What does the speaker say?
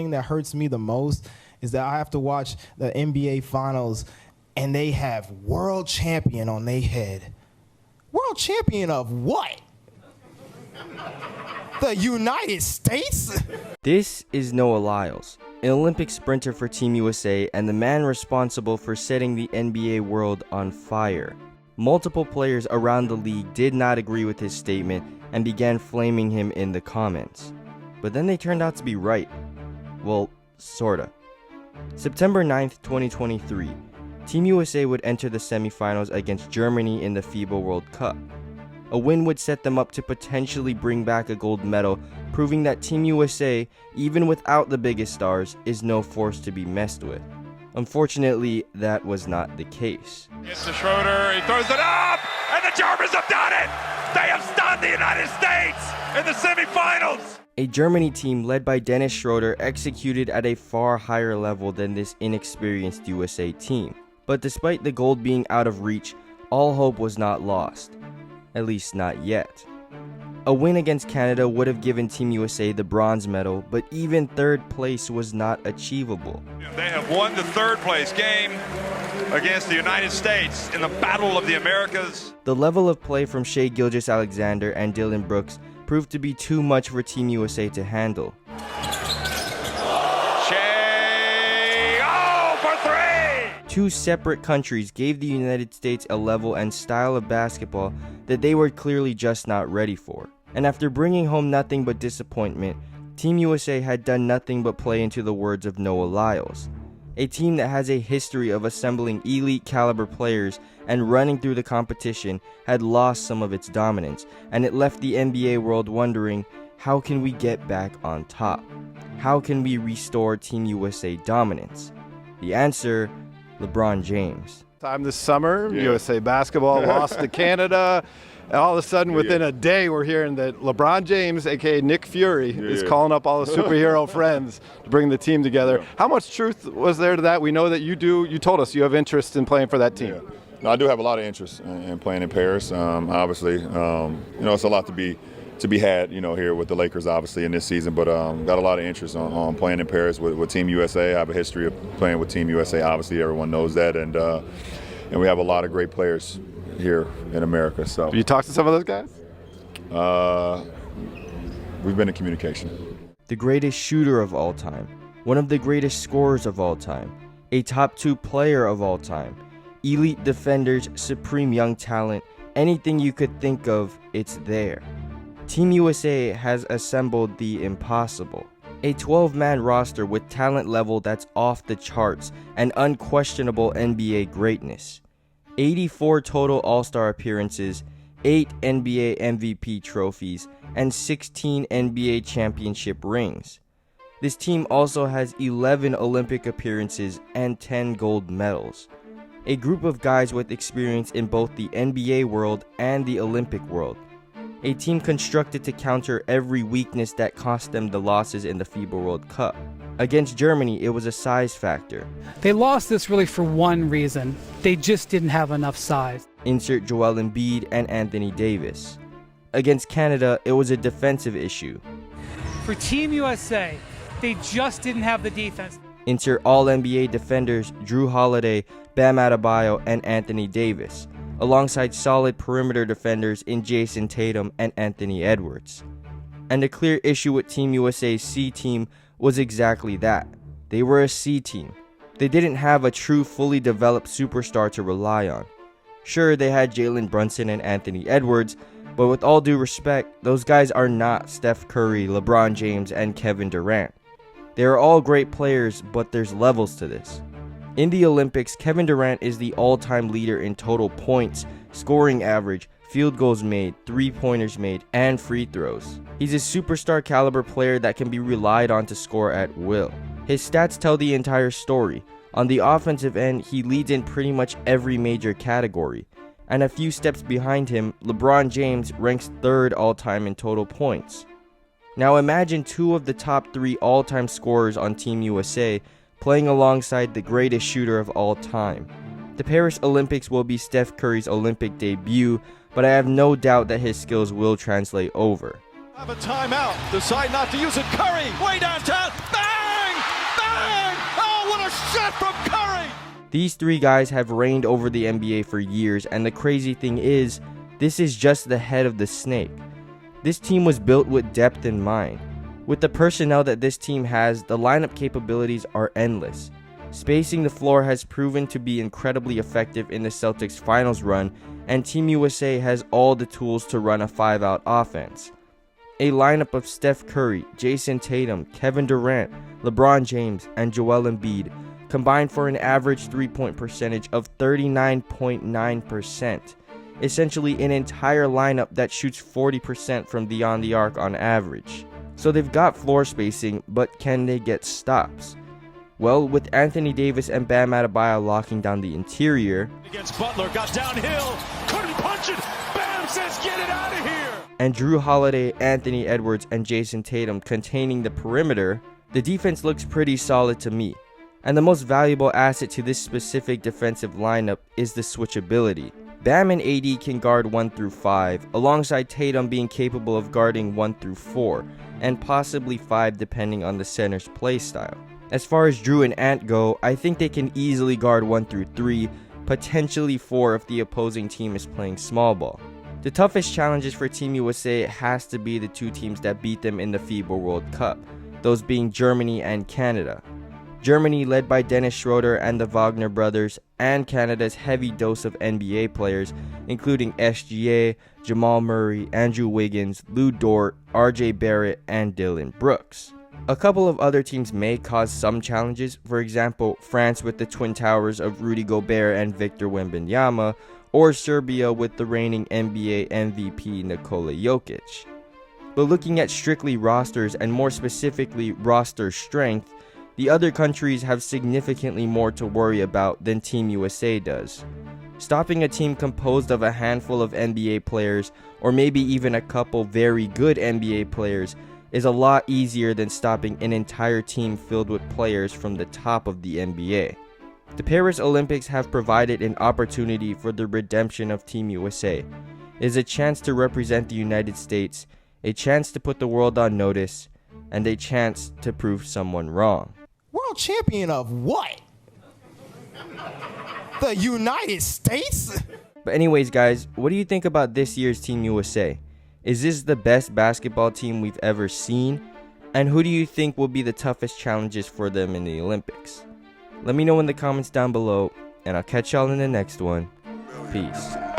thing that hurts me the most is that I have to watch the NBA Finals and they have world champion on their head. World champion of what? The United States? This is Noah Lyles, an Olympic sprinter for Team USA and the man responsible for setting the NBA world on fire. Multiple players around the league did not agree with his statement and began flaming him in the comments. But then they turned out to be right. Well, sorta. September 9th, 2023, Team USA would enter the semifinals against Germany in the FIBA World Cup. A win would set them up to potentially bring back a gold medal, proving that Team USA, even without the biggest stars, is no force to be messed with. Unfortunately, that was not the case. It's to Schroeder, he throws it up, and the Germans have done it! They have stunned the United States in the semifinals! A Germany team led by Dennis Schroeder executed at a far higher level than this inexperienced USA team. But despite the gold being out of reach, all hope was not lost. At least not yet. A win against Canada would have given Team USA the bronze medal, but even third place was not achievable. They have won the third place game against the United States in the Battle of the Americas. The level of play from Shai Gilgeous-Alexander and Dylan Brooks proved to be too much for Team USA to handle. Two separate countries gave the United States a level and style of basketball that they were clearly just not ready for. And after bringing home nothing but disappointment, Team USA had done nothing but play into the words of Noah Lyles. A team that has a history of assembling elite caliber players and running through the competition had lost some of its dominance, and it left the NBA world wondering, how can we get back on top? How can we restore Team USA dominance? The answer: LeBron James. Time this summer, USA basketball lost to Canada. And all of a sudden, within a day, we're hearing that LeBron James, a.k.a. Nick Fury, is calling up all the superhero friends to bring the team together. How much truth was there to that? We know that you told us you have interest in playing for that team. Yeah. No, I do have a lot of interest in playing in Paris. Obviously, it's a lot to be had, here with the Lakers, obviously, in this season. But got a lot of interest on playing in Paris with Team USA. I have a history of playing with Team USA. Obviously, everyone knows that, and we have a lot of great players here in America. So, have you talked to some of those guys? We've been in communication. The greatest shooter of all time, one of the greatest scorers of all time, a top 2 player of all time, elite defenders, supreme young talent, anything you could think of, it's there. Team USA has assembled the impossible. A 12-man roster with talent level that's off the charts and unquestionable NBA greatness. 84 total All-Star appearances, 8 NBA MVP trophies, and 16 NBA championship rings. This team also has 11 Olympic appearances and 10 gold medals. A group of guys with experience in both the NBA world and the Olympic world. A team constructed to counter every weakness that cost them the losses in the FIBA World Cup. Against Germany, it was a size factor. They lost this really for one reason. They just didn't have enough size. Insert Joel Embiid and Anthony Davis. Against Canada, it was a defensive issue. For Team USA, they just didn't have the defense. Insert All-NBA defenders Drew Holiday, Bam Adebayo, and Anthony Davis, alongside solid perimeter defenders in Jason Tatum and Anthony Edwards. And a clear issue with Team USA's C team was exactly that. They were a C team. They didn't have a true fully developed superstar to rely on. Sure, they had Jalen Brunson and Anthony Edwards, but with all due respect, those guys are not Steph Curry, LeBron James, and Kevin Durant. They are all great players, but there's levels to this. In the Olympics, Kevin Durant is the all-time leader in total points, scoring average, field goals made, three-pointers made, and free throws. He's a superstar caliber player that can be relied on to score at will. His stats tell the entire story. On the offensive end, he leads in pretty much every major category. And a few steps behind him, LeBron James ranks 3rd all-time in total points. Now imagine 2 of the top 3 all-time scorers on Team USA playing alongside the greatest shooter of all time. The Paris Olympics will be Steph Curry's Olympic debut, but I have no doubt that his skills will translate over. Have a timeout, decide not to use it. Curry, way downtown, bang! These three guys have reigned over the NBA for years, and the crazy thing is, this is just the head of the snake. This team was built with depth in mind. With the personnel that this team has, the lineup capabilities are endless. Spacing the floor has proven to be incredibly effective in the Celtics finals run, and Team USA has all the tools to run a 5-out offense. A lineup of Steph Curry, Jason Tatum, Kevin Durant, LeBron James, and Joel Embiid combined for an average 3-point percentage of 39.9%. Essentially an entire lineup that shoots 40% from beyond the arc on average. So they've got floor spacing, but can they get stops? Well, with Anthony Davis and Bam Adebayo locking down the interior, Against Butler, got downhill, couldn't punch it. Bam says, get it out of here. and Drew Holiday, Anthony Edwards, and Jason Tatum containing the perimeter, the defense looks pretty solid to me. And the most valuable asset to this specific defensive lineup is the switchability. Bam and AD can guard 1 through 5, alongside Tatum being capable of guarding 1 through 4, and possibly 5 depending on the center's playstyle. As far as Drew and Ant go, I think they can easily guard 1 through 3, potentially 4 if the opposing team is playing small ball. The toughest challenges for Team USA has to be the two teams that beat them in the FIBA World Cup, those being Germany and Canada. Germany, led by Dennis Schroeder and the Wagner brothers, and Canada's heavy dose of NBA players, including SGA, Jamal Murray, Andrew Wiggins, Lou Dort, RJ Barrett, and Dylan Brooks. A couple of other teams may cause some challenges, for example, France with the twin towers of Rudy Gobert and Victor Wembanyama, or Serbia with the reigning NBA MVP Nikola Jokic. But looking at strictly rosters, and more specifically roster strength, the other countries have significantly more to worry about than Team USA does. Stopping a team composed of a handful of NBA players, or maybe even a couple very good NBA players, is a lot easier than stopping an entire team filled with players from the top of the NBA. The Paris Olympics have provided an opportunity for the redemption of Team USA. It is a chance to represent the United States, a chance to put the world on notice, and a chance to prove someone wrong. World champion of what? The United States? But anyways, guys, what do you think about this year's Team USA? Is this the best basketball team we've ever seen? And who do you think will be the toughest challenges for them in the Olympics? Let me know in the comments down below, and I'll catch y'all in the next one. Peace.